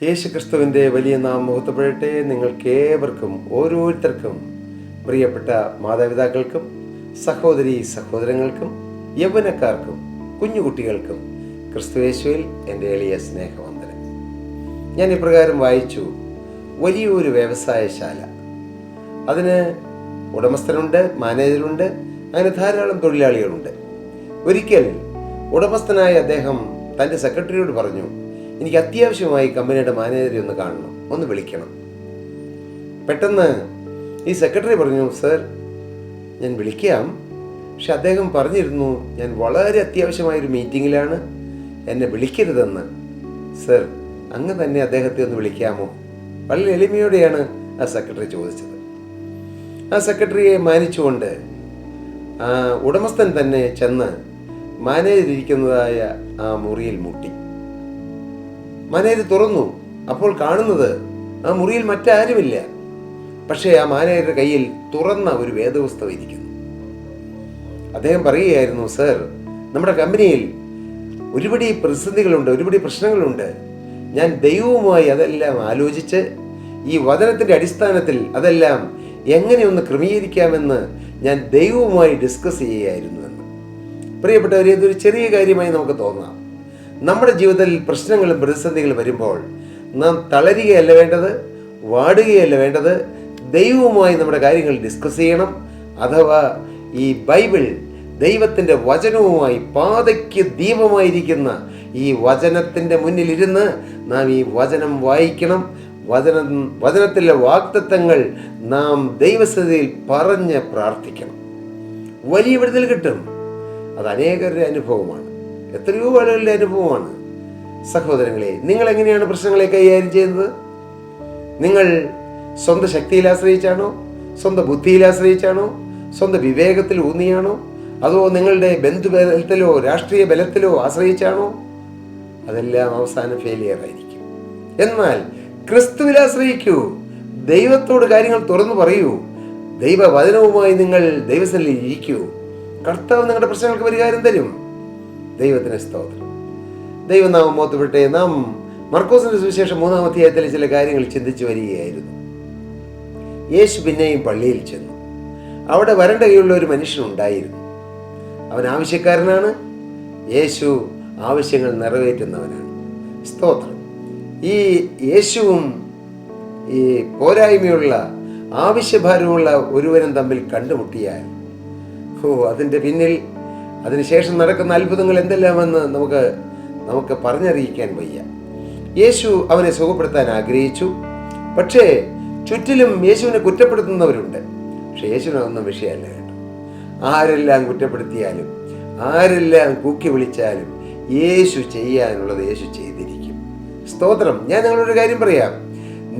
യേശുക്രിസ്തുവിൻ്റെ വലിയ നാമം മഹത്വപ്പെടട്ടെ. നിങ്ങൾക്കേവർക്കും ഓരോരുത്തർക്കും, പ്രിയപ്പെട്ട മാതാപിതാക്കൾക്കും സഹോദരി സഹോദരങ്ങൾക്കും യൗവനക്കാർക്കും കുഞ്ഞുകുട്ടികൾക്കും ക്രിസ്തുയേശുവിൽ എൻ്റെ എളിയ സ്നേഹവന്ദനം. ഞാൻ ഇപ്രകാരം വായിച്ചു: വലിയൊരു വ്യവസായശാല, അതിന് ഉടമസ്ഥനുണ്ട്, മാനേജറുണ്ട്, അങ്ങനെ ധാരാളം തൊഴിലാളികളുണ്ട്. ഒരിക്കൽ ഉടമസ്ഥനായ അദ്ദേഹം തൻ്റെ സെക്രട്ടറിയോട് പറഞ്ഞു, എനിക്ക് അത്യാവശ്യമായി കമ്പനിയുടെ മാനേജറെ ഒന്ന് കാണണം, ഒന്ന് വിളിക്കണം. പെട്ടെന്ന് ഈ സെക്രട്ടറി പറഞ്ഞു, സർ ഞാൻ വിളിക്കാം, പക്ഷെ അദ്ദേഹം പറഞ്ഞിരുന്നു ഞാൻ വളരെ അത്യാവശ്യമായൊരു മീറ്റിങ്ങിലാണ്, എന്നെ വിളിക്കരുതെന്ന്. സർ അങ്ങ് തന്നെ അദ്ദേഹത്തെ ഒന്ന് വിളിക്കാമോ? വളരെ എളിമയോടെയാണ് ആ സെക്രട്ടറി ചോദിച്ചത്. ആ സെക്രട്ടറിയെ മാനിച്ചുകൊണ്ട് ഉടമസ്ഥൻ തന്നെ ചെന്ന് മാനേജർ ഇരിക്കുന്നതായ ആ മുറിയിൽ മുട്ടി. മാനേജർ തുറന്നു. അപ്പോൾ കാണുന്നത് ആ മുറിയിൽ മറ്റാരുമില്ല, പക്ഷേ ആ മാനേജറുടെ കയ്യിൽ തുറന്ന ഒരു വേദപുസ്തകം ഇരിക്കുന്നു. അദ്ദേഹം പറയുകയായിരുന്നു, സർ നമ്മുടെ കമ്പനിയിൽ ഒരുപടി പ്രതിസന്ധികളുണ്ട്, ഒരുപടി പ്രശ്നങ്ങളുണ്ട്. ഞാൻ ദൈവവുമായി അതെല്ലാം ആലോചിച്ച് ഈ വചനത്തിൻ്റെ അടിസ്ഥാനത്തിൽ അതെല്ലാം എങ്ങനെയൊന്ന് ക്രമീകരിക്കാമെന്ന് ഞാൻ ദൈവവുമായി ഡിസ്കസ് ചെയ്യുകയായിരുന്നു എന്ന്. പ്രിയപ്പെട്ടവരെ, ഇതൊരു ചെറിയ കാര്യമായി നമുക്ക് തോന്നാം. നമ്മുടെ ജീവിതത്തിൽ പ്രശ്നങ്ങളും പ്രതിസന്ധികളും വരുമ്പോൾ നാം തളരുകയല്ല വേണ്ടത്, വാടുകയല്ല വേണ്ടത്. ദൈവവുമായി നമ്മുടെ കാര്യങ്ങൾ ഡിസ്കസ് ചെയ്യണം. അഥവാ ഈ ബൈബിൾ, ദൈവത്തിൻ്റെ വചനവുമായി പാതയ്ക്ക് ദീപമായിരിക്കുന്ന ഈ വചനത്തിൻ്റെ മുന്നിലിരുന്ന് നാം ഈ വചനം വായിക്കണം. വചനത്തിലെ വാഗ്ദത്തങ്ങൾ നാം ദൈവസ്ഥിതിയിൽ പറഞ്ഞ് പ്രാർത്ഥിക്കണം. വലിയ വിടുതൽ കിട്ടും. അത് അനേകരുടെ അനുഭവമാണ്, എത്രയോ ആളുകളുടെ അനുഭവമാണ്. സഹോദരങ്ങളെ, നിങ്ങൾ എങ്ങനെയാണ് പ്രശ്നങ്ങളെ കൈകാര്യം ചെയ്യുന്നത്? നിങ്ങൾ സ്വന്തം ശക്തിയിൽ ആശ്രയിച്ചാണോ? സ്വന്തം ബുദ്ധിയിൽ ആശ്രയിച്ചാണോ? സ്വന്തം വിവേകത്തിൽ ഊന്നിയാണോ? അതോ നിങ്ങളുടെ ബന്ധുബലത്തിലോ രാഷ്ട്രീയ ബലത്തിലോ ആശ്രയിച്ചാണോ? അതെല്ലാം അവസാനം ഫെയിലിയർ ആയിരിക്കും. എന്നാൽ ക്രിസ്തുവിൽ ആശ്രയിക്കൂ. ദൈവത്തോട് കാര്യങ്ങൾ തുറന്നു പറയൂ. ദൈവവചനവുമായി നിങ്ങൾ ദൈവസന്നിധിയിൽ ഇരിക്കൂ. കർത്താവ് നിങ്ങളുടെ പ്രശ്നങ്ങൾക്ക് പരിഹാരം തരും. ദൈവത്തിന് സ്തോത്രം. ദൈവനാമം മഹത്വപ്പെടട്ടെ. നാം മർക്കോസിന്റെ സുവിശേഷം 3-ാം അധ്യായത്തിലെ ചില കാര്യങ്ങൾ ചിന്തിച്ചു വരികയായിരുന്നു. യേശു പിന്നെയും പള്ളിയിൽ ചെന്നു. അവിടെ വരണ്ട കൈയുള്ള ഒരു മനുഷ്യനുണ്ടായിരുന്നു. അവൻ ആവശ്യക്കാരനാണ്. യേശു ആവശ്യങ്ങൾ നിറവേറ്റുന്നവനാണ്. സ്തോത്രം. ഈ യേശുവും ഈ പോരായ്മയുള്ള ആവശ്യഭാരമുള്ള ഒരുവനും തമ്മിൽ കണ്ടുമുട്ടിയാൽ അതിൻ്റെ പിന്നിൽ അതിനുശേഷം നടക്കുന്ന അത്ഭുതങ്ങൾ എന്തെല്ലാമെന്ന് നമുക്ക് പറഞ്ഞറിയിക്കാൻ വയ്യ. യേശു അവനെ സുഖപ്പെടുത്താൻ ആഗ്രഹിച്ചു. പക്ഷേ ചുറ്റിലും യേശുവിനെ കുറ്റപ്പെടുത്തുന്നവരുണ്ട്. പക്ഷെ യേശുവിനൊന്നും വിഷയമല്ല കേട്ടോ. ആരെല്ലാം കുറ്റപ്പെടുത്തിയാലും ആരെല്ലാം കൂക്കി വിളിച്ചാലും യേശു ചെയ്യാനുള്ളത് യേശു ചെയ്തിരിക്കും. സ്തോത്രം. ഞാൻ നിങ്ങളൊരു കാര്യം പറയാം.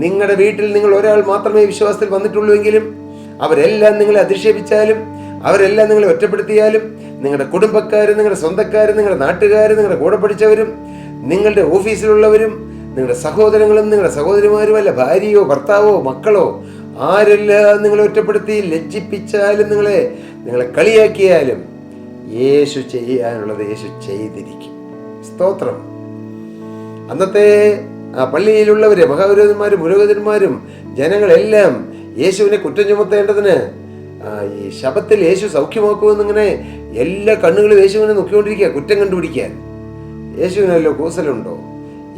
നിങ്ങളുടെ വീട്ടിൽ നിങ്ങൾ ഒരാൾ മാത്രമേ വിശ്വാസത്തിൽ വന്നിട്ടുള്ളൂവെങ്കിലും അവരെല്ലാം നിങ്ങളെ അധിക്ഷേപിച്ചാലും അവരെല്ലാം നിങ്ങളെ ഒറ്റപ്പെടുത്തിയാലും നിങ്ങളുടെ കുടുംബക്കാരും നിങ്ങളുടെ സ്വന്തക്കാരും നിങ്ങളുടെ നാട്ടുകാരും നിങ്ങളുടെ കൂടെ പഠിച്ചവരും നിങ്ങളുടെ ഓഫീസിലുള്ളവരും നിങ്ങളുടെ സഹോദരങ്ങളും നിങ്ങളുടെ സഹോദരിമാരും അല്ല ഭാര്യയോ ഭർത്താവോ മക്കളോ ആരെല്ലാം നിങ്ങളെ ഒറ്റപ്പെടുത്തി ലജ്ജിപ്പിച്ചാലും നിങ്ങളെ കളിയാക്കിയാലും യേശു ചെയ്യാനുള്ളത് യേശു ചെയ്തിരിക്കും. സ്തോത്രം. അന്നത്തെ ആ പള്ളിയിലുള്ളവര് മഹാപുരോഹിതന്മാരും പുരോഹിതന്മാരും ജനങ്ങളെല്ലാം യേശുവിനെ കുറ്റം ചുമത്തേണ്ടതിന് ഈ ശബത്തിൽ യേശു സൗഖ്യമാക്കുമെന്നിങ്ങനെ എല്ലാ കണ്ണുകളും യേശുവിനെ നോക്കിക്കൊണ്ടിരിക്കുക, കുറ്റം കണ്ടുപിടിക്കാൻ. യേശുവിനല്ലോ കൂസലുണ്ടോ?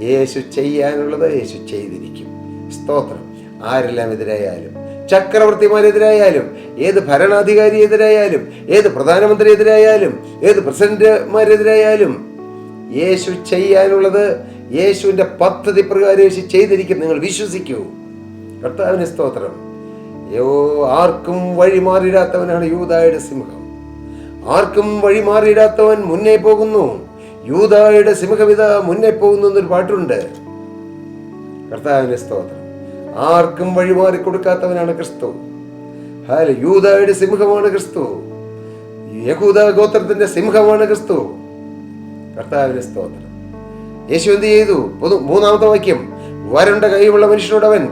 യേശു ചെയ്യാനുള്ളത് യേശു ചെയ്തിരിക്കും. സ്തോത്രം. ആരെല്ലാം എതിരായാലും, ചക്രവർത്തിമാരെതിരായാലും, ഏത് ഭരണാധികാരി എതിരായാലും, ഏത് പ്രധാനമന്ത്രി എതിരായാലും, ഏത് പ്രസിഡന്റുമാരെതിരായാലും യേശു ചെയ്യാനുള്ളത് യേശുവിൻ്റെ പദ്ധതി പ്രകാരം യേശു ചെയ്തിരിക്കും. നിങ്ങൾ വിശ്വസിക്കൂ. കർത്താവിന് സ്തോത്രം. ആർക്കും വഴിമാറിയിടാത്തവനാണ് യൂദായുടെ സിംഹം. ആർക്കും വഴിമാറിയിടാത്തവൻ മുന്നേ പോകുന്നു. യൂദായുടെ സിംഹവിത മുന്നേ പോകുന്നു എന്നൊരു പാട്ടുണ്ട്. കർത്താവിന് സ്തോത്രം. ആർക്കും വഴിമാറി കൊടുക്കാത്തവനാണ് ക്രിസ്തു. യൂദായുടെ സിംഹമാണ് ക്രിസ്തു. യഹൂദ ഗോത്രത്തിന്റെ സിംഹമാണ് ക്രിസ്തു. കർത്താവിന് സ്തോത്രം. യേശു എന്ത് ചെയ്തു? 3-ാമത്തെ വാക്യം, വരണ്ട കൈയുള്ള മനുഷ്യനോട് അവൻ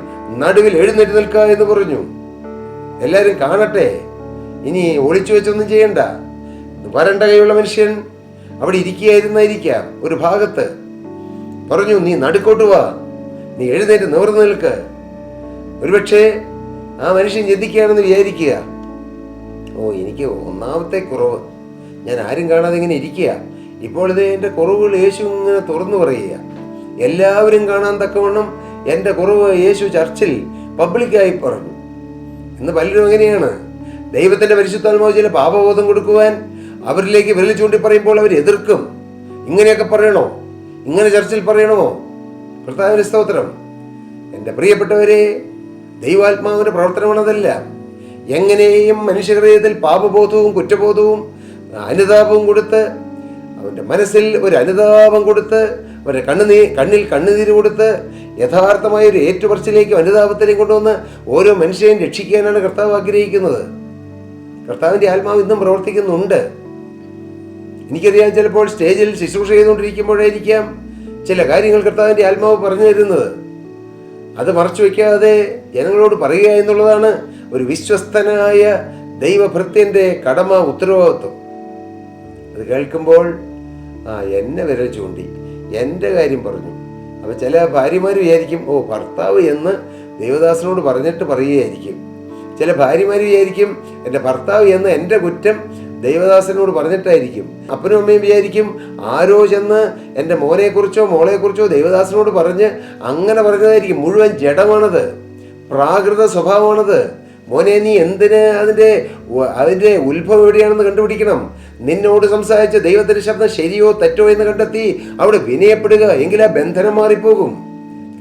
നടുവിൽ എഴുന്നേറ്റ് നിൽക്കുക എന്ന് പറഞ്ഞു. എല്ലാവരും കാണട്ടെ, ഇനി ഒളിച്ചു വെച്ചൊന്നും ചെയ്യണ്ട. വരണ്ട കൈയുള്ള മനുഷ്യൻ അവിടെ ഇരിക്കുകയായിരുന്നായിരിക്കാം ഒരു ഭാഗത്ത്. പറഞ്ഞു, നീ നടുക്കോട്ട് വാ. നീ എഴുന്നേറ്റ് നിവർന്നു നിൽക്ക്. ഒരുപക്ഷെ ആ മനുഷ്യൻ ചിന്തിക്കുകയാണെന്ന് വിചാരിക്കുക, എനിക്ക് ഒന്നാമത്തെ കുറവ്, ഞാൻ ആരും കാണാതെ ഇങ്ങനെ ഇരിക്കുക. ഇപ്പോൾ ഇത് എൻ്റെ കുറവുകൾ യേശു ഇങ്ങനെ തുറന്നു പറയുക. എല്ലാവരും കാണാൻ തക്കവണ്ണം എൻ്റെ കുറവ് യേശു ചർച്ചിൽ പബ്ലിക്കായി പറഞ്ഞു. ഇന്ന് പലരും എങ്ങനെയാണ്, ദൈവത്തിൻ്റെ പരിശുദ്ധാത്മാവ് ചില പാപബോധം കൊടുക്കുവാൻ അവരിലേക്ക് വിരൽ ചൂണ്ടി പറയുമ്പോൾ അവർ എതിർക്കും. ഇങ്ങനെയൊക്കെ പറയണോ? ഇങ്ങനെ ചർച്ചിൽ പറയണമോ? കർത്താവിന്റെ സ്തോത്രം. എൻ്റെ പ്രിയപ്പെട്ടവരെ, ദൈവാത്മാവിൻ്റെ പ്രവർത്തനമാണതല്ല. എങ്ങനെയും മനുഷ്യഹൃദയത്തിൽ പാപബോധവും കുറ്റബോധവും അനുതാപവും കൊടുത്ത്, അവൻ്റെ മനസ്സിൽ ഒരു അനുതാപം കൊടുത്ത്, അവരുടെ കണ്ണിൽ കണ്ണുനീര് കൊടുത്ത് യഥാർത്ഥമായ ഒരു ഏറ്റുപറച്ചിലേക്കും അനുതാപത്തിലേക്കും കൊണ്ടുവന്ന് ഓരോ മനുഷ്യനെയും രക്ഷിക്കാനാണ് കർത്താവ് ആഗ്രഹിക്കുന്നത്. കർത്താവിൻ്റെ ആത്മാവ് ഇന്നും പ്രവർത്തിക്കുന്നുണ്ട്. എനിക്കറിയാം, ചിലപ്പോൾ സ്റ്റേജിൽ ശുശ്രൂഷ ചെയ്തുകൊണ്ടിരിക്കുമ്പോഴായിരിക്കാം ചില കാര്യങ്ങൾ കർത്താവിൻ്റെ ആത്മാവ് പറഞ്ഞു തരുന്നത്. അത് മറച്ചു വയ്ക്കാതെ ജനങ്ങളോട് പറയുക എന്നുള്ളതാണ് ഒരു വിശ്വസ്തനായ ദൈവഭൃത്യൻ്റെ കടമ, ഉത്തരവാദിത്വം. അത് കേൾക്കുമ്പോൾ എന്നെ വിരൽ ചൂണ്ടി എൻ്റെ കാര്യം പറഞ്ഞു. അപ്പോൾ ചില ഭാര്യമാർ വിചാരിക്കും, ഭർത്താവ് എന്ന് ദൈവദാസനോട് പറഞ്ഞിട്ട് പറയുകയായിരിക്കും. ചില ഭാര്യമാർ വിചാരിക്കും, എൻ്റെ ഭർത്താവ് എന്ന് എൻ്റെ കുറ്റം ദൈവദാസനോട് പറഞ്ഞിട്ടായിരിക്കും. അപ്പനും അമ്മയും വിചാരിക്കും, ആരോ ചെന്ന് എൻ്റെ മോനെക്കുറിച്ചോ മോളെക്കുറിച്ചോ ദൈവദാസനോട് പറഞ്ഞ് അങ്ങനെ പറഞ്ഞതായിരിക്കും. മുഴുവൻ ജഡമാണത്, പ്രാകൃത സ്വഭാവമാണത്. മോനെ, നീ എന്തിന് അതിൻ്റെ ഉത്ഭവം എവിടെയാണെന്ന് കണ്ടുപിടിക്കണം. നിന്നോട് സംസാരിച്ച ദൈവത്തിൻ്റെ ശബ്ദം ശരിയോ തെറ്റോ എന്ന് കണ്ടെത്തി അവിടെ വിനയപ്പെടുക. എങ്കിൽ ആ ബന്ധനം മാറിപ്പോകും.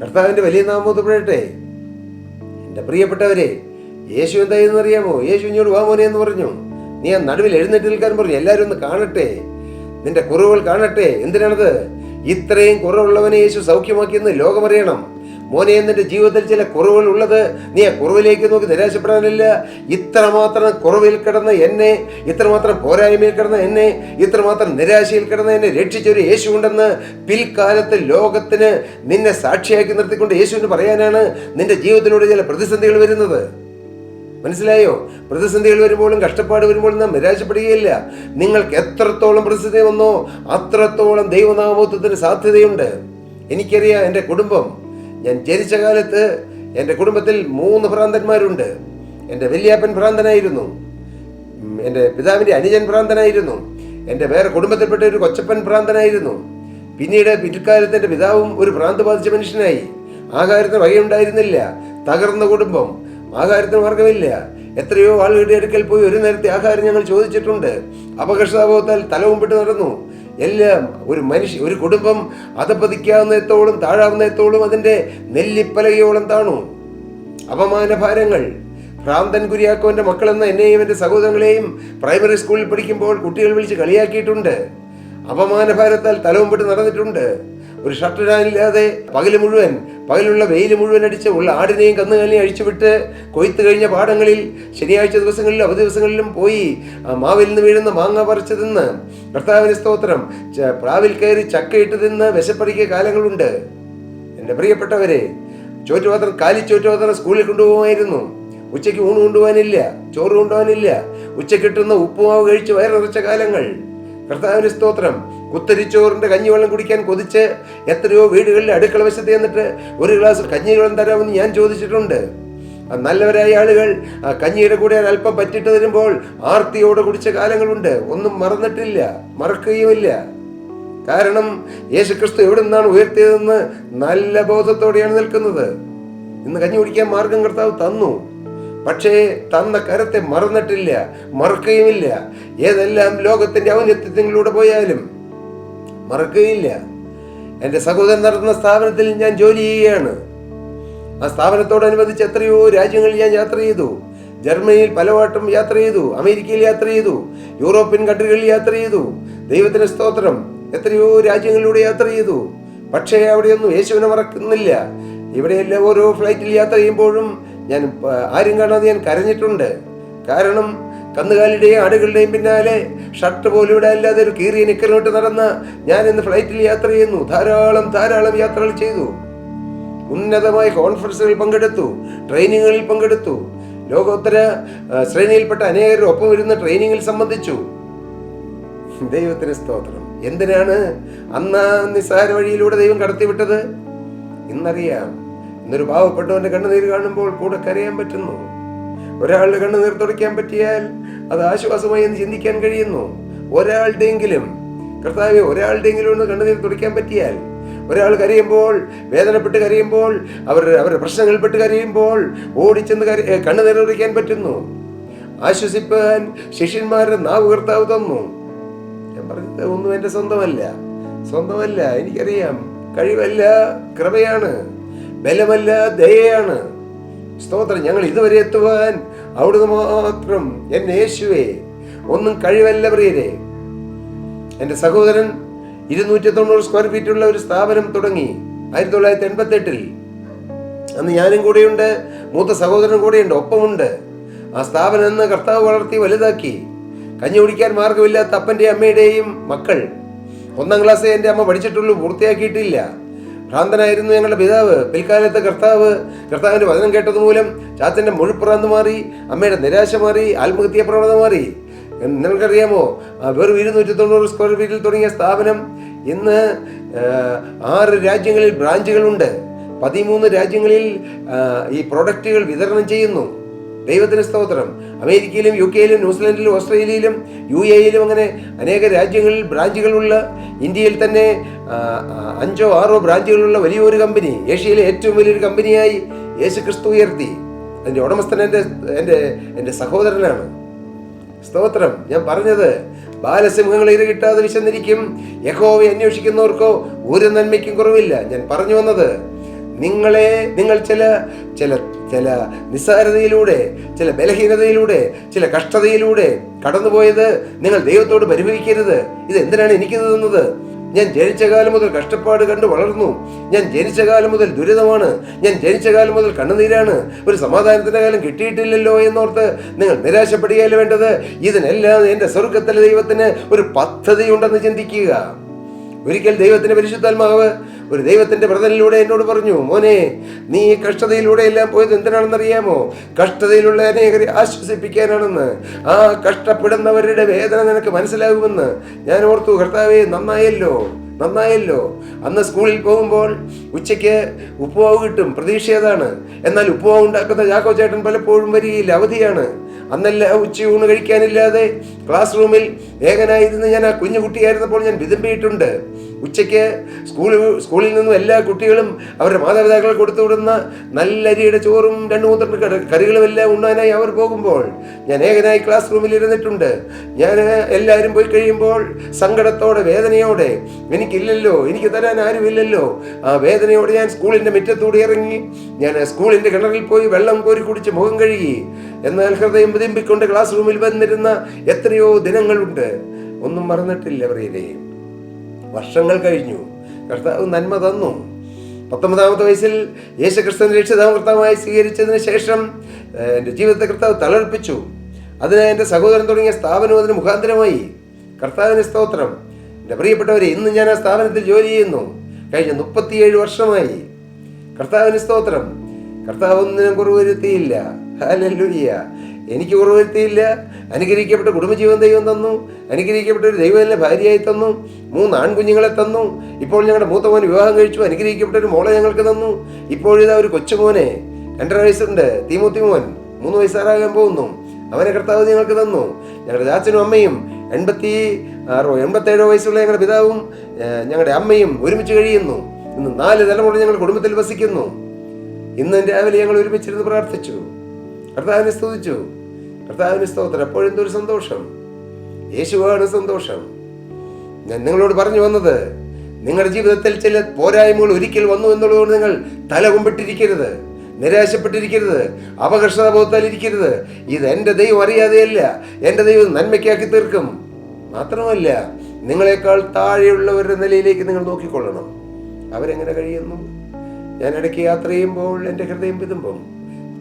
കർത്താവിൻ്റെ വലിയ നാമോത്തപ്പെടട്ടെ. എൻ്റെ പ്രിയപ്പെട്ടവരെ, യേശു എന്തായെന്ന് അറിയാമോ? യേശു ഇങ്ങോട്ട് വാ മോനെ എന്ന് പറഞ്ഞു. നീ ആ നടുവിൽ എഴുന്നേറ്റ് നിൽക്കാൻ പറഞ്ഞു. എല്ലാവരും ഒന്ന് കാണട്ടെ, നിന്റെ കുറവുകൾ കാണട്ടെ. എന്തിനാണത്? ഇത്രയും കുറവുള്ളവനെ യേശു സൗഖ്യമാക്കിയെന്ന് ലോകമറിയണം. മോനെ, നിന്റെ ജീവിതത്തിൽ ചില കുറവുകൾ ഉള്ളത്, നീ ആ കുറവിലേക്ക് നോക്കി നിരാശപ്പെടാനില്ല. ഇത്രമാത്രം കുറവിൽ കിടന്ന എന്നെ, ഇത്രമാത്രം പോരായ്മയിൽ കിടന്ന എന്നെ, ഇത്രമാത്രം നിരാശയിൽ കിടന്ന എന്നെ രക്ഷിച്ചൊരു യേശു ഉണ്ടെന്ന് പിൽക്കാലത്ത് ലോകത്തിന് നിന്നെ സാക്ഷിയാക്കി നിർത്തിക്കൊണ്ട് യേശുവിന് പറയാനാണ് നിന്റെ ജീവിതത്തിലൂടെ ചില പ്രതിസന്ധികൾ വരുന്നത്. മനസ്സിലായോ? പ്രതിസന്ധികൾ വരുമ്പോഴും കഷ്ടപ്പാട് വരുമ്പോഴും നാം നിരാശപ്പെടുകയില്ല. നിങ്ങൾക്ക് എത്രത്തോളം പ്രതിസന്ധി വന്നോ അത്രത്തോളം ദൈവനാമത്വത്തിന് സാധ്യതയുണ്ട്. എനിക്കറിയാം, എൻ്റെ കുടുംബം, ഞാൻ ജനിച്ച കാലത്ത് എൻ്റെ കുടുംബത്തിൽ 3 ഭ്രാന്തന്മാരുണ്ട്. എൻ്റെ വല്യാപ്പൻ ഭ്രാന്തനായിരുന്നു, എൻ്റെ പിതാവിൻ്റെ അനുജൻ ഭ്രാന്തനായിരുന്നു, എൻ്റെ വേറെ കുടുംബത്തിൽപ്പെട്ട ഒരു കൊച്ചപ്പൻ ഭ്രാന്തനായിരുന്നു. പിന്നീട് പിൽക്കാലത്ത് എൻ്റെ പിതാവും ഒരു ഭ്രാന്ത് ബാധിച്ച മനുഷ്യനായി. ആഹാരത്തിന് വകയുണ്ടായിരുന്നില്ല. തകർന്ന കുടുംബം, ആഹാരത്തിന് മാർഗമില്ല. എത്രയോ ആളുകളുടെ അടുക്കൽ പോയി ഒരു നേരത്തെ ആഹാരം ഞങ്ങൾ ചോദിച്ചിട്ടുണ്ട്. അപകർഷതാബോധത്താൽ തലവുമ്പിട്ട് നടന്നു. എല്ലാം ഒരു കുടുംബം അധപ്പതിക്കാവുന്നത്തോളം താഴാവുന്നത്തോളം അതിൻ്റെ നെല്ലിപ്പലകയോളം താണു. അപമാനഭാരങ്ങൾ. ഭ്രാന്തൻ കുര്യാക്കോന്റെ മക്കളെന്ന എന്നെയും എൻ്റെ സഹോദരങ്ങളെയും പ്രൈമറി സ്കൂളിൽ പഠിക്കുമ്പോൾ കുട്ടികൾ വിളിച്ച് കളിയാക്കിയിട്ടുണ്ട്. അപമാനഭാരത്താൽ തലവുമ്പിട്ട് നടന്നിട്ടുണ്ട്. ഒരു ഷർട്ടിടാനില്ലാതെ പകലുള്ള വെയിൽ മുഴുവൻ അടിച്ച് ഉള്ള ആടിനെയും കന്നുകാലിനെയും അഴിച്ചുവിട്ട് കൊയ്ത്ത് കഴിഞ്ഞ പാടങ്ങളിൽ ശനിയാഴ്ച ദിവസങ്ങളിലും അവധി ദിവസങ്ങളിലും പോയി മാവിൽ നിന്ന് വീഴുന്ന മാങ്ങ പറിച്ച് തിന്ന്, കർത്താവിന് സ്തോത്രം, പ്രാവിൽ കയറി ചക്കയിട്ട് തിന്ന് വിശപ്പറിക്കിയ കാലങ്ങളുണ്ട്. എൻ്റെ പ്രിയപ്പെട്ടവരെ, കാലിച്ചോറ്റുപാത്രം സ്കൂളിൽ കൊണ്ടുപോകുമായിരുന്നു. ഉച്ചയ്ക്ക് ഊണ് കൊണ്ടുപോകാനില്ല, ചോറ് കൊണ്ടുപോകാനില്ല. ഉച്ചയ്ക്ക് കിട്ടുന്ന ഉപ്പുമാവ് കഴിച്ച് വയറിറച്ച കാലങ്ങൾ. കർത്താവിന് സ്തോത്രം. കുത്തരിച്ചോറിന്റെ കഞ്ഞിവെള്ളം കുടിക്കാൻ കൊതിച്ച് എത്രയോ വീടുകളിൽ അടുക്കള വശത്ത് എന്നിട്ട് ഒരു ഗ്ലാസ് കഞ്ഞിവെള്ളം തരാമെന്ന് ഞാൻ ചോദിച്ചിട്ടുണ്ട്. നല്ലവരായ ആളുകൾ ആ കഞ്ഞിയുടെ കൂടെ അല്പം പറ്റിട്ട് തരുമ്പോൾ ആർത്തിയോടെ കുടിച്ച കാലങ്ങളുണ്ട്. ഒന്നും മറന്നിട്ടില്ല, മറക്കുകയുമില്ല. കാരണം യേശുക്രിസ്തു എവിടെ നിന്നാണ് ഉയർത്തിയതെന്ന് നല്ല ബോധത്തോടെയാണ് നിൽക്കുന്നത്. ഇന്ന് കഞ്ഞി കുടിക്കാൻ മാർഗം കർത്താവ് തന്നു. പക്ഷേ തന്ന കരത്തെ മറന്നിട്ടില്ല, മറക്കുകയുമില്ല. ഏതെല്ലാം ലോകത്തിന്റെ ഔന്നത്യങ്ങളിലൂടെ പോയാലും മറക്കുകയില്ല. എൻ്റെ സഹോദരൻ നടത്തുന്ന സ്ഥാപനത്തിൽ ഞാൻ ജോലി ചെയ്യുകയാണ്. ആ സ്ഥാപനത്തോടനുബന്ധിച്ച് എത്രയോ രാജ്യങ്ങളിൽ ഞാൻ യാത്ര ചെയ്തു. ജർമ്മനിയിൽ പലവട്ടം യാത്ര ചെയ്തു, അമേരിക്കയിൽ യാത്ര ചെയ്തു, യൂറോപ്യൻ കൺട്രികളിൽ യാത്ര ചെയ്തു. ദൈവത്തിന് സ്തോത്രം, എത്രയോ രാജ്യങ്ങളിലൂടെ യാത്ര ചെയ്തു. പക്ഷേ അവിടെയൊന്നും യേശുവിനെ മറക്കുന്നില്ല. ഇവിടെയെല്ലാം ഓരോ ഫ്ലൈറ്റിൽ യാത്ര ചെയ്യുമ്പോഴും ഞാൻ ആരും കാണാതെ ഞാൻ കരഞ്ഞിട്ടുണ്ട്. കാരണം കന്നുകാലിയുടെയും ആടുകളുടെയും പിന്നാലെ ഷർട്ട് പോലും ഇവിടെ അല്ലാതെ ഒരു കീറിയ നിക്കറിനോട്ട് നടന്ന ഞാൻ ഇന്ന് ഫ്ലൈറ്റിൽ യാത്ര ചെയ്യുന്നു. ധാരാളം യാത്രകൾ ചെയ്തു. ഉന്നതമായ കോൺഫറൻസുകളിൽ പങ്കെടുത്തു, ട്രെയിനിങ്ങുകളിൽ പങ്കെടുത്തു. ലോകോത്തര ശ്രേണിയിൽപ്പെട്ട അനേകരുടെ ഒപ്പം ഇരുന്ന് ട്രെയിനിങ്ങിൽ സംബന്ധിച്ചു. ദൈവത്തിന് സ്തോത്രം. എന്തിനാണ് അന്ന് നിസ്സാര വഴിയിലൂടെ ദൈവം കടത്തിവിട്ടത്? ഇന്നറിയാം. ഇന്നൊരു പാവപ്പെട്ടവന്റെ കണ്ണുനീര് കാണുമ്പോൾ കൂടെ കരയാൻ പറ്റുന്നു. ഒരാളുടെ കണ്ണുനീർ തുടയ്ക്കാൻ പറ്റിയാൽ അത് ആശ്വാസമായി എന്ന് ചിന്തിക്കാൻ കഴിയുന്നു. ഒരാളുടെയെങ്കിലും കർത്താവെ, ഒരാളുടെയെങ്കിലും ഒന്ന് കണ്ണുനീർ തുടയ്ക്കാൻ പറ്റിയാൽ, ഒരാൾ കരയുമ്പോൾ, വേദനപ്പെട്ട് കരയുമ്പോൾ, അവരുടെ പ്രശ്നങ്ങൾപ്പെട്ട് കരയുമ്പോൾ ഓടിച്ചെന്ന് കണ്ണുനീർ തുടയ്ക്കാൻ പറ്റുന്നു. ആശ്വസിപ്പാൻ ശിഷ്യന്മാരുടെ നാവ് കർത്താവ് തന്നു. ഞാൻ പറഞ്ഞത് ഒന്നും എൻ്റെ സ്വന്തമല്ല. എനിക്കറിയാം, കഴിവല്ല കൃപയാണ്, ബലമല്ല ദയയാണ്. സ്തോത്രം. ഞങ്ങൾ ഇതുവരെ എത്തുവാൻ അവിടുന്ന് മാത്രം. എന്നെ യേശുവേ, ഒന്നും കഴിവല്ല പ്രിയരെ. എൻ്റെ സഹോദരൻ 290 സ്ക്വയർ ഫീറ്റുള്ള ഒരു സ്ഥാപനം തുടങ്ങി 1988. അന്ന് ഞാനും കൂടെയുണ്ട്, മൂത്ത സഹോദരൻ കൂടെയുണ്ട്, ഒപ്പമുണ്ട്. ആ സ്ഥാപനം എന്ന് കർത്താവ് വളർത്തി വലുതാക്കി. കഞ്ഞി കുടിക്കാൻ മാർഗമില്ലാത്ത അപ്പൻ്റെയും അമ്മയുടെയും മക്കൾ. 1ാം ക്ലാസ്സേ എൻ്റെ അമ്മ പഠിച്ചിട്ടുള്ളൂ, പൂർത്തിയാക്കിയിട്ടില്ല. ഭ്രാന്തനായിരുന്നു ഞങ്ങളുടെ പിതാവ്. പിൽക്കാലത്ത് കർത്താവിൻ്റെ വചനം കേട്ടത് മൂലം ചാച്ചൻ്റെ മുഴുപ്രാന്ത് മാറി, അമ്മയുടെ നിരാശ മാറി, ആത്മഹത്യാ പ്രവണത മാറി. നിങ്ങൾക്കറിയാമോ, വെറും 290 സ്ക്വയർ ഫീറ്റിൽ തുടങ്ങിയ സ്ഥാപനം ഇന്ന് 6 രാജ്യങ്ങളിൽ ബ്രാഞ്ചുകളുണ്ട്. 13 രാജ്യങ്ങളിൽ ഈ പ്രൊഡക്റ്റുകൾ വിതരണം ചെയ്യുന്നു. ദൈവത്തിന് സ്തോത്രം. അമേരിക്കയിലും UK-യിലും ന്യൂസിലൻഡിലും ഓസ്ട്രേലിയയിലും UAE-യിലും അങ്ങനെ അനേക രാജ്യങ്ങളിൽ ബ്രാഞ്ചുകളുള്ള, ഇന്ത്യയിൽ തന്നെ 5ഓ 6ഓ ബ്രാഞ്ചുകളുള്ള വലിയൊരു കമ്പനി, ഏഷ്യയിലെ ഏറ്റവും വലിയൊരു കമ്പനിയായി യേശുക്രിസ്തു ഉയർത്തി. അതിൻ്റെ ഉടമസ്ഥൻ എൻ്റെ സഹോദരനാണ്. സ്തോത്രം. ഞാൻ പറഞ്ഞത്, ബാലസിംഹങ്ങൾ ഇര കിട്ടാതെ വിശന്നിരിക്കും, യഹോവയെ അന്വേഷിക്കുന്നവർക്കോ ഒരു നന്മയ്ക്കും കുറവില്ല. ഞാൻ പറഞ്ഞു വന്നത്, നിങ്ങൾ ചില നിസ്സാരതയിലൂടെ, ചില ബലഹീനതയിലൂടെ, ചില കഷ്ടതയിലൂടെ കടന്നുപോയത് നിങ്ങൾ ദൈവത്തോട് പരിഭവിക്കരുത്. ഇത് എന്തിനാണ് എനിക്കിത് തന്നത്? ഞാൻ ജനിച്ച കാലം മുതൽ കഷ്ടപ്പാട് കണ്ടു വളർന്നു. ഞാൻ ജനിച്ച കാലം മുതൽ ദുരിതമാണ്. ഞാൻ ജനിച്ച കാലം മുതൽ കണ്ണുനീരാണ്. ഒരു സമാധാനത്തിന്റെ കാലം കിട്ടിയിട്ടില്ലല്ലോ എന്നോർത്ത് നിങ്ങൾ നിരാശപ്പെടുകയല്ല വേണ്ടത്. ഇതിനെല്ലാം എൻ്റെ സ്വർഗ്ഗത്തിലെ ദൈവത്തിന് ഒരു പദ്ധതി ഉണ്ടെന്ന് ചിന്തിക്കുക. ഒരിക്കൽ ദൈവത്തിന്റെ പരിശുദ്ധാത്മാവ് ഒരു ദൈവത്തിന്റെ വ്രതനിലൂടെ എന്നോട് പറഞ്ഞു, മോനെ, നീ കഷ്ടതയിലൂടെ എല്ലാം പോയത് എന്തിനാണെന്നറിയാമോ? കഷ്ടതയിലുള്ള അനേകരെ ആശ്വസിപ്പിക്കാനാണെന്ന്. ആ കഷ്ടപ്പെടുന്നവരുടെ വേദന നിനക്ക് മനസ്സിലാകുമെന്ന് ഞാൻ ഓർത്തു. കർത്താവേ, നന്നായല്ലോ. അന്ന് സ്കൂളിൽ പോകുമ്പോൾ ഉച്ചയ്ക്ക് ഉപ്പുമാവ് കിട്ടും, പ്രതീക്ഷ അതാണ്. എന്നാൽ ഉപ്പുമാവ് ഉണ്ടാക്കുന്ന ചാക്കോ ചേട്ടൻ പലപ്പോഴും വരികയില്ല, അവധിയാണ്. അന്നല്ല ഉച്ചയൂണ് കഴിക്കാനില്ലാതെ ക്ലാസ് റൂമിൽ ഏകനായിരുന്ന് ഞാൻ ആ കുഞ്ഞു കുട്ടിയായിരുന്നപ്പോൾ ഞാൻ വിതുമ്പിയിട്ടുണ്ട്. ഉച്ചയ്ക്ക് സ്കൂളിൽ നിന്നും എല്ലാ കുട്ടികളും അവരുടെ മാതാപിതാക്കൾ കൊടുത്തുവിടുന്ന നല്ല അരിയുടെ ചോറും 2-3 കറികളും എല്ലാം ഉണ്ണാനായി അവർ പോകുമ്പോൾ ഞാൻ ഏകനായി ക്ലാസ് റൂമിൽ ഇരുന്നിട്ടുണ്ട്. ഞാൻ എല്ലാവരും പോയി കഴിയുമ്പോൾ സങ്കടത്തോടെ, വേദനയോടെ, എനിക്ക് തരാൻ ആരുമില്ലല്ലോ, ആ വേദനയോടെ ഞാൻ സ്കൂളിൻ്റെ മുറ്റത്തൂടെ ഇറങ്ങി. ഞാൻ സ്കൂളിൻ്റെ കിണറിൽ പോയി വെള്ളം കോരി കുടിച്ച് മുഖം കഴുകി. എന്നാൽ ഹൃദയം വിതുമ്പിക്കൊണ്ട് ക്ലാസ് റൂമിൽ വന്നിരുന്ന എത്രയോ ദിനങ്ങളുണ്ട്. ഒന്നും മറന്നിട്ടില്ല പ്രിയരേ. വർഷങ്ങൾ കഴിഞ്ഞു. കർത്താവ് നന്മ തന്നു. 19ാമത്തെ വയസ്സിൽ യേശുക്രിസ്തുവിനെ രക്ഷിതാവും കർത്താവായി സ്വീകരിച്ചതിന് ശേഷം എൻ്റെ ജീവിതത്തെ കർത്താവ് തളർപ്പിച്ചു. അതിന് എൻ്റെ സഹോദരൻ തുടങ്ങിയ സ്ഥാപനം അതിന് മുഖാന്തരമായി. കർത്താവിന് സ്തോത്രം. എൻ്റെ പ്രിയപ്പെട്ടവരെ, ഇന്ന് ഞാൻ ആ സ്ഥാപനത്തിൽ ജോലി ചെയ്യുന്നു. കഴിഞ്ഞ 37 വർഷമായി. കർത്താവിന് സ്തോത്രം. കർത്താവ് ഒന്നിനും കുറവ് വരുത്തിയില്ല. ഹല്ലേലൂയ. എനിക്ക് കുറവ് വരുത്തിയില്ല. അനുഗ്രഹിക്കപ്പെട്ട കുടുംബജീവൻ ദൈവം തന്നു. അനുഗ്രഹിക്കപ്പെട്ട ഒരു ദൈവം എന്നെ ഭാര്യയായി തന്നു. 3 ആൺകുഞ്ഞുങ്ങളെ തന്നു. ഇപ്പോൾ ഞങ്ങളുടെ മൂത്ത മോൻ വിവാഹം കഴിച്ചു. അനുഗ്രഹിക്കപ്പെട്ട ഒരു മോളെ ഞങ്ങൾക്ക് തന്നു. ഇപ്പോഴിതാ ഒരു കൊച്ചുമോനെ, 2.5 വയസ്സുണ്ട്, തീമൂത്തി മോൻ, 3 വയസ്സാകാൻ പോകുന്നു. അവനെ കർത്താവ് ഞങ്ങൾക്ക് തന്നു. ഞങ്ങളുടെ ചാച്ചനും അമ്മയും 86-87 വയസ്സുള്ള ഞങ്ങളുടെ പിതാവും ഞങ്ങളുടെ അമ്മയും ഒരുമിച്ച് കഴിയുന്നു. ഇന്ന് 4 തലമുറ ഞങ്ങൾ കുടുംബത്തിൽ വസിക്കുന്നു. ഇന്ന് രാവിലെ ഞങ്ങൾ ഒരുമിച്ചിരുന്ന് പ്രാർത്ഥിച്ചു, കർത്താവിനെ സ്തുതിച്ചു. കർത്താവിന് സ്തോത്രം. എപ്പോഴെന്തൊരു സന്തോഷം. യേശുവാണ് സന്തോഷം. ഞാൻ നിങ്ങളോട് പറഞ്ഞു വന്നത്, നിങ്ങളുടെ ജീവിതത്തിൽ ചില പോരായ്മകൾ ഒരിക്കൽ വന്നു എന്നുള്ളതുകൊണ്ട് നിങ്ങൾ തലകുമ്പിട്ടിരിക്കരുത്, നിരാശപ്പെട്ടിരിക്കരുത്, അപകർഷതാബോധത്താൽ ഇരിക്കരുത്. ഇത് എൻ്റെ ദൈവം അറിയാതെയല്ല, എൻ്റെ ദൈവം നന്മയ്ക്കാക്കി തീർക്കും. മാത്രമല്ല, നിങ്ങളെക്കാൾ താഴെയുള്ളവരുടെ നിലയിലേക്ക് നിങ്ങൾ നോക്കിക്കൊള്ളണം. അവരെങ്ങനെ കഴിയുന്നു? ഞാൻ ഇടയ്ക്ക് യാത്ര ചെയ്യുമ്പോൾ എൻ്റെ ഹൃദയം വിതുമ്പും.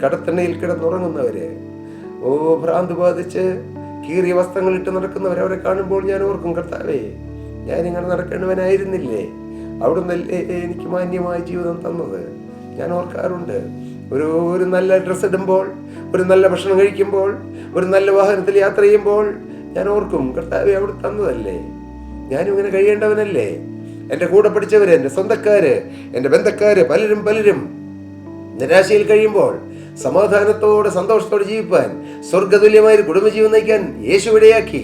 കടത്തണ്ണയിൽ കിടന്നുറങ്ങുന്നവര്, ഭ്രാന്ത് ബാധിച്ച് കീറിയ വസ്ത്രങ്ങൾ ഇട്ട് നടക്കുന്നവർ, അവരെ കാണുമ്പോൾ ഞാൻ ഓർക്കും, കർത്താവേ, ഞാനിങ്ങനെ നടക്കേണ്ടവനായിരുന്നില്ലേ? അവിടുന്നല്ലേ എനിക്ക് മാന്യമായ ജീവിതം തന്നത്? ഞാൻ ഓർക്കാറുണ്ട്. ഒരു നല്ല ഡ്രസ്സ് ഇടുമ്പോൾ, ഒരു നല്ല ഭക്ഷണം കഴിക്കുമ്പോൾ, ഒരു നല്ല വാഹനത്തിൽ യാത്ര ചെയ്യുമ്പോൾ ഞാൻ ഓർക്കും, കർത്താവേ, അവിടെ തന്നതല്ലേ? ഞാനും ഇങ്ങനെ കഴിയേണ്ടവനല്ലേ? എൻ്റെ കൂടെ പഠിച്ചവര്, എൻ്റെ സ്വന്തക്കാര്, എൻ്റെ ബന്ധക്കാര് പലരും നിരാശയിൽ കഴിയുമ്പോൾ സമാധാനത്തോടെ സന്തോഷത്തോടെ ജീവിപ്പാൻ സ്വർഗതുല്യമായ ഒരു കുടുംബജീവൻ നയിക്കാൻ യേശു ഇടയാക്കി.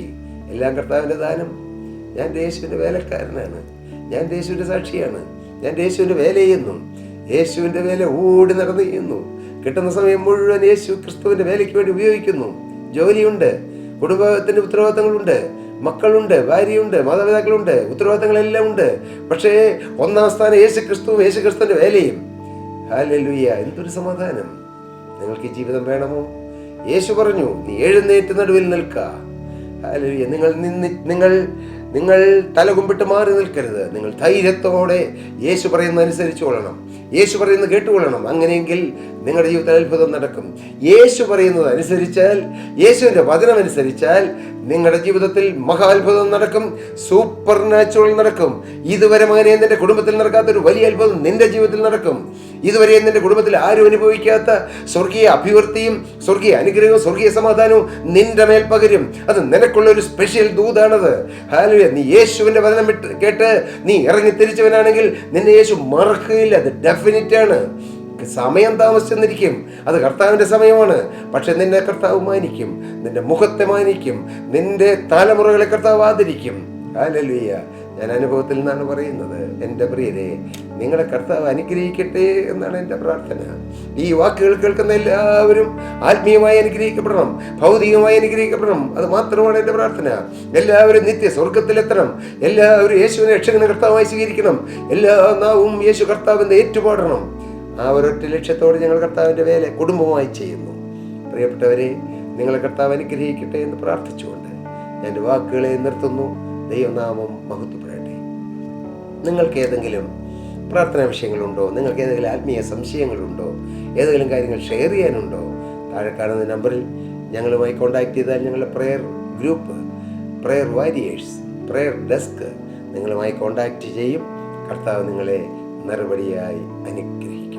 എല്ലാം കർത്താവിൻ്റെ ദാനം. ഞാൻ യേശുവിൻ്റെ വേലക്കാരനാണ്, ഞാൻ യേശുവിൻ്റെ സാക്ഷിയാണ്, ഞാൻ യേശുവിൻ്റെ വേല ചെയ്യുന്നു, യേശുവിൻ്റെ വേല ഓടി നടന്ന് ചെയ്യുന്നു. കിട്ടുന്ന സമയം മുഴുവൻ യേശു ക്രിസ്തുവിൻ്റെ വേലയ്ക്ക് വേണ്ടി ഉപയോഗിക്കുന്നു. ജോലിയുണ്ട്, കുടുംബത്തിൻ്റെ ഉത്തരവാദിത്തങ്ങളുണ്ട്, മക്കളുണ്ട്, ഭാര്യയുണ്ട്, മാതാപിതാക്കളുണ്ട്, ഉത്തരവാദിത്തങ്ങളെല്ലാം ഉണ്ട്. പക്ഷേ ഒന്നാം സ്ഥാനം യേശു ക്രിസ്തുവും യേശു ക്രിസ്തുവിൻ്റെ വേലയും. ഹല്ലേലൂയ! എന്തൊരു സമാധാനം! നിങ്ങൾക്ക് ഈ ജീവിതം വേണമോ? യേശു പറഞ്ഞു, നീ എഴുന്നേറ്റ് നടുവിൽ നിൽക്ക. ഹല്ലേലൂയ! നിങ്ങൾ തലകുമ്പിട്ട് മാറി നിൽക്കരുത്. നിങ്ങൾ ധൈര്യത്തോടെ യേശു പറയുന്നത് അനുസരിച്ചു കൊള്ളണം, യേശു പറയുന്നത് കേട്ടുകൊള്ളണം. അങ്ങനെയെങ്കിൽ നിങ്ങളുടെ ജീവിതത്തിൽ അത്ഭുതം നടക്കും. യേശു പറയുന്നത് അനുസരിച്ചാൽ, യേശുവിൻ്റെ വചനം അനുസരിച്ചാൽ നിങ്ങളുടെ ജീവിതത്തിൽ മഹാത്ഭുതം നടക്കും, സൂപ്പർ നാച്ചുറൽ നടക്കും. ഇതുവരെ മകനെ നിന്റെ കുടുംബത്തിൽ നടക്കാത്തൊരു വലിയ അത്ഭുതം നിന്റെ ജീവിതത്തിൽ നടക്കും. ഇതുവരെ നിന്റെ കുടുംബത്തിൽ ആരും അനുഭവിക്കാത്ത സ്വർഗീയ അഭിവൃദ്ധിയും സ്വർഗീയ അനുഗ്രഹവും സ്വർഗീയ സമാധാനവും നിന്റെ മേൽ പകരും. അത് നിനക്കുള്ള ഒരു സ്പെഷ്യൽ ദൂതാണത്. ഹല്ലേലൂയ! നീ യേശുവിൻ്റെ വചനം കേട്ട് നീ ഇറങ്ങി തിരിച്ചവനാണെങ്കിൽ നിന്നെ യേശു മറക്കുകയില്ല. അത് ഡെഫിനിറ്റ് ആണ്. സമയം താമസിച്ചെന്നിരിക്കും, അത് കർത്താവിൻ്റെ സമയമാണ്. പക്ഷെ നിന്നെ കർത്താവ് മാനിക്കും, നിന്റെ മുഖത്തെ മാനിക്കും, നിന്റെ തലമുറകളെ കർത്താവ് ആദരിക്കും. ഹല്ലേലൂയ! ഞാൻ അനുഭവത്തിൽ നിന്നാണ് പറയുന്നത്. എൻ്റെ പ്രിയരെ, നിങ്ങളെ കർത്താവ് അനുഗ്രഹിക്കട്ടെ എന്നാണ് എൻ്റെ പ്രാർത്ഥന. ഈ വാക്കുകൾ കേൾക്കുന്ന എല്ലാവരും ആത്മീയമായി അനുഗ്രഹിക്കപ്പെടണം, ഭൗതികമായി അനുഗ്രഹിക്കപ്പെടണം. അത് മാത്രമാണ് എൻ്റെ പ്രാർത്ഥന. എല്ലാവരും നിത്യ സ്വർഗത്തിലെത്തണം. എല്ലാവരും യേശുവിനെ രക്ഷകനെ കർത്താവായി സ്വീകരിക്കണം. എല്ലാ നാവും യേശു കർത്താവിനെ ഏറ്റുപാടണം. ആ ഒരൊറ്റ ലക്ഷ്യത്തോടെ ഞങ്ങൾ കർത്താവിൻ്റെ വേല കുടുംബമായി ചെയ്യുന്നു. പ്രിയപ്പെട്ടവരെ, നിങ്ങളെ കർത്താവ് അനുഗ്രഹിക്കട്ടെ എന്ന് പ്രാർത്ഥിച്ചുകൊണ്ട് ഞാൻ എൻ്റെ വാക്കുകളെ നിർത്തുന്നു. ദൈവനാമം മഹത്വപ്പെടട്ടെ. നിങ്ങൾക്ക് ഏതെങ്കിലും പ്രാർത്ഥനാ വിഷയങ്ങളുണ്ടോ? നിങ്ങൾക്ക് ഏതെങ്കിലും ആത്മീയ സംശയങ്ങളുണ്ടോ? ഏതെങ്കിലും കാര്യങ്ങൾ ഷെയർ ചെയ്യാനുണ്ടോ? താഴെ കാണുന്ന നമ്പറിൽ ഞങ്ങളുമായി കോൺടാക്ട് ചെയ്താൽ ഞങ്ങളുടെ prayer group, prayer warriors, prayer desk നിങ്ങളുമായി കോൺടാക്ട് ചെയ്യും. കർത്താവ് നിങ്ങളെ നിറപടിയായി അനുഗ്രഹിക്കും.